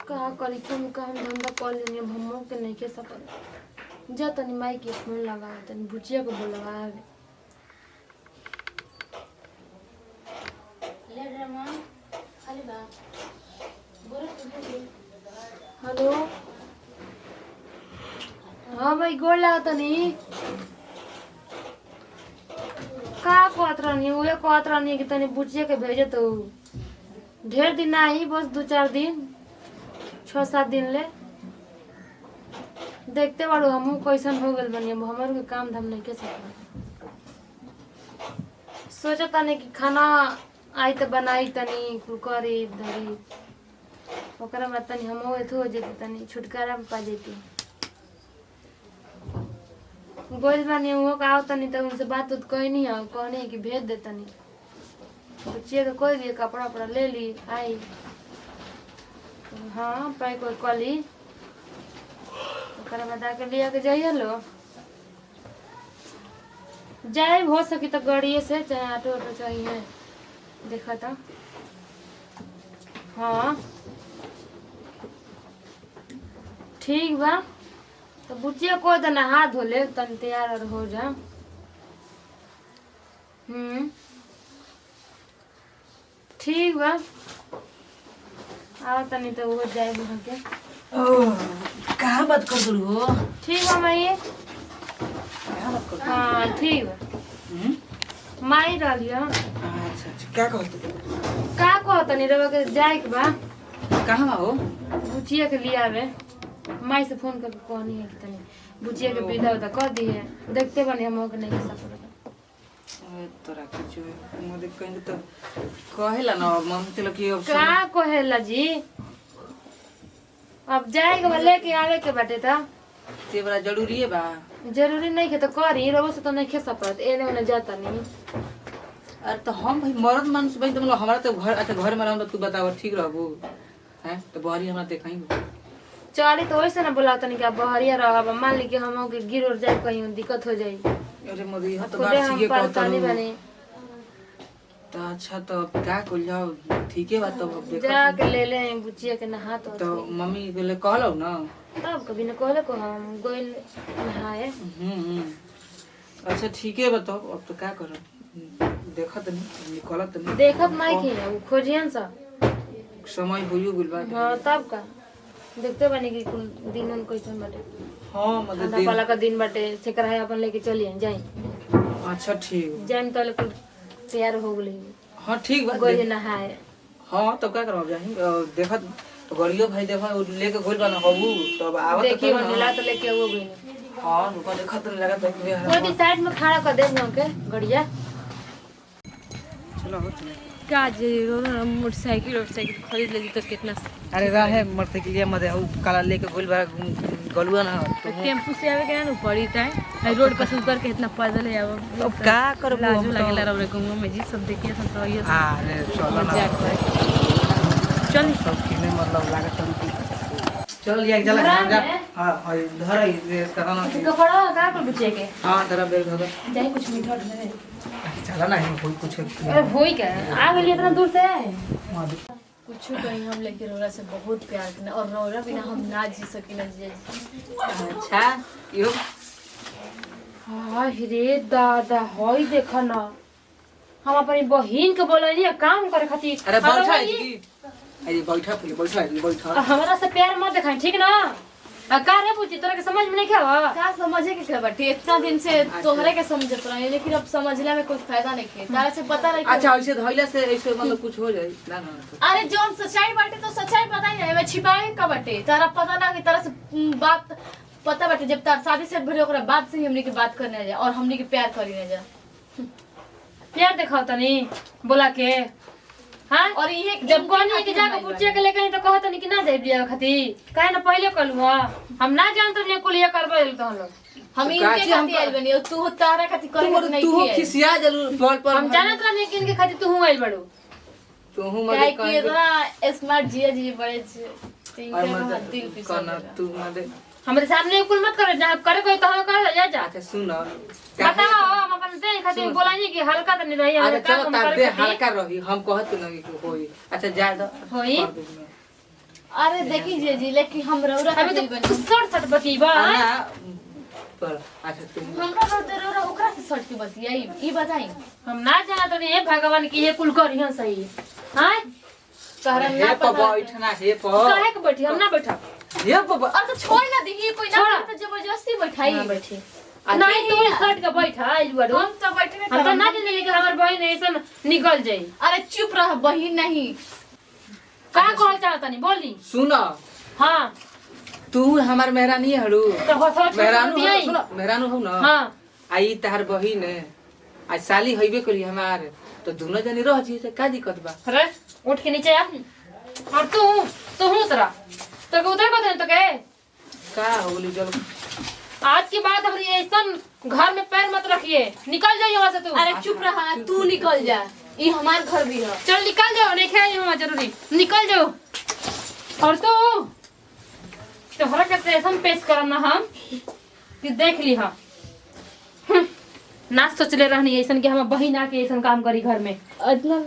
का करी तुम काम धंधा कर लेनी हमो के नहीं के सकल जा तनी माई के फोन लगा तनी भुजिया को बोलवा ले रमा खाली बा हेलो हाँ भाई गोड़ लगा तनी का कहत रहनी उहे कहत रहनी कि तनी भुजिया के भेजे तो ढेर दिन नहीं बस 2-4 दिन 6-7 दिन ले देखते बाड़ू हमहू कैसन हो गल बनी हमारे के काम धाम नहीं के सकल सोचा तनी कि खाना आई तो बनाई तनी करी धरी ओकरा में तनी हमहू एथो हो जेती तनी छुटकारा पा जेती गोल बानी वो का तनी तो उनसे बात उत कहनी है कहनी कि भेज दे तनी बच्चे को कोई भी कपड़ा उपड़ा ले ली आई हाँ पाई कोई कली ओकरा बता के लिया के जाइए लो जाए हो सकी तो गाड़िए से चाहे ऑटो ऑटो चाहिए देखा था हाँ ठीक बा तो बुचिया को तो नहा धो ले तन तैयार और हो जा ठीक बा आओ तनी तो वो जाए वहां के कहाँ बात कर दू हो ठीक बा माई हाँ ठीक बा माई रहियो अच्छा अच्छा क्या कहत का कहो तनी रवा के जाए के बा कहाँ हो बुचिया के लिए आवे माई से फोन करके कहनी है कि तनी बुचिया के विदा उदा कर दी है देखते बने हम के नहीं के सफर तोरा कुछ मोदे कहीं तो कहेला ना मम्मी तेल की का कहेला जी अब जाएगा बा लेके आवे के बाटे ता ते बड़ा जरूरी है बा जरूरी नहीं के तो करी रवो से तो नहीं खे सपरत एने ओने जाता नहीं अरे तो हम भाई मर्द मानुस भाई तो मतलब हमारा तो घर अच्छा घर में रहूं तू बताओ ठीक रहबो हैं तो बाहरी हमरा देखाई चली तो वैसे ना बोला तनी का बहरिया रहब मान ली कि हम के गिर उड़ जाए कहीं दिक्कत हो जाई अरे मोदी हां तो खुदे बात हम सीखे परेशानी कहत बने तो अच्छा तो क्या कइल जाओ ठीक है बात तो देखो जा के ले ले बुचिया के नहा तो मम्मी के लिए कहलो ना तब कभी न कहले को हम गोइल नहाए अच्छा ठीक है बताओ अब तो क्या करो देखत नहीं निकलत नहीं देखत नहीं कि वो खोजियन सा समय होइयो गुल बात हां तब का देखते बने कि कुल दिन उन कैसन बाटे हां मतलब दिन वाला का दिन बाटे सेकर है अपन लेके चलिए जाई अच्छा ठीक जान तो कुल तैयार हो गई हां ठीक बा गोइल नहाए हां तो क्या करब जाही देखत तो गड़ियो भाई देखो लेके गोल बना होबू तब आवत देखिए नीला तो लेके वो गई हां रुको देखत लगा तो कोई भी साइड में खड़ा कर दे न के गड़िया चलो हो चलो का जे मोटरसाइकिल खरीद लेती तो कितना अरे रहे मोटरसाइकिल मदे काला लेके गोल बा गलुआ ना तो टेम्पू से आवे के ना पड़ी ताई रोड पर उतर के इतना पैदल है अब का करबो लाजू लागेला रे गांव में जी सब देखिए सब तो ये अरे चलो ना चल सब किने मतलब लागत चल एक जला जा हां हां धर रेस कराना कपड़ा का कर बच्चे के हां तेरा बेग धर जाई कुछ मीठा दे चला ना कोई कुछ अरे होई क्या आ गई इतना दूर से कुछ कहीं हम लेके रोरा से बहुत प्यार करना और रोरा बिना हम ना जी सकी ना जी अच्छा यो हां रे दादा होई देखा ना हम अपनी बहिन के बोलनी काम करे खातिर अरे बैठा जी अरे बैठा हमारा से प्यार मत दिखाई ठीक ना का रे पूछी तोरा के समझ में नहीं क्या का समझे के क्या बाटे इतना दिन से तोहरे के समझत रहे लेकिन अब समझला में कुछ फायदा नहीं के तारे से पता नहीं अच्छा ऐसे धइला से ऐसे मतलब कुछ हो जाए ना ना अरे जोन सच्चाई बाटे तो सच्चाई पता ही नहीं छिपाए का बाटे तारा पता ना कि तारा से बात पता बाटे जब तार शादी से भरे ओकरा बात से ही हमनी के बात करने जा और हमनी के प्यार करी ना जा प्यार दिखाओ तनी बोला के हां और ये जब कोनी के जाके बुच्चे के लेके तो कहत नहीं कि ना जाई बिया खाती काहे ना पहले कहलु हम ना जानत नहीं कुलिया करबे तो हम लोग हम इनके खाती आइल बनी तू तारा खाती करे नहीं तू खिसिया जरूर बॉल पर हम जानत नहीं कि इनके खाती तू आइल बड़ू तू मदे काहे कि इतना स्मार्ट जी बड़े इनके दिल पिसना तू मदे हमारे सामने कुल मत करे जहां करे कोई तो हम कर जा अच्छा सुन बताओ हम अपन दे खातिर बोलानी कि हल्का तो नहीं रही अरे चलो तार दे हल्का रही हम कहत नहीं कि होई अच्छा जा दो होई अरे देखिए जी लेकिन हम रौरा अबे तो सट सट बतीबा ना पर अच्छा तुम हमरा रौरा ओकरा से सट के बतियाई ई बताई हम ना जाना तो ये भगवान की ये कुल करियन सही हां तहरा हे ना पर पता बैठना हे पर काहे के बैठी हम ना बैठा हे पर और तो छोड़ ना दी कोई ना छोड़ा। तो जबरदस्ती बैठाई ना बैठी नहीं तू सट के बैठा आइलुआ रो हम तो बैठे हम तो ना जाने कि हमर बहन ऐसा निकल जाई अरे चुप रह बहिन नहीं का कहल चाहता नहीं बोली सुन हां तू हमार मेहरानी हड़ू तो होठ मेहरानू दियाई सुन मेहरानू हो ना हां आई तहार बहिन आज साली हइबे करी हमार तो दोनों जनी रह जी से का दिक्कत बा अरे उठ के नीचे आ और तू उतरा तो के उतर को तो के का होली जल आज की बात हमारी ऐसा घर में पैर मत रखिए निकल जाइए वहां से तू अरे चुप रहा ना तू निकल जा ये हमार घर भी है चल निकल जाओ नहीं खाए वहां जरूरी निकल जाओ और तू तोहरा के ऐसा पेश करम ना हम कि देख ली हां ना सोचले रहनी ऐसा कि हम बहिना के ऐसा काम करी घर में अदना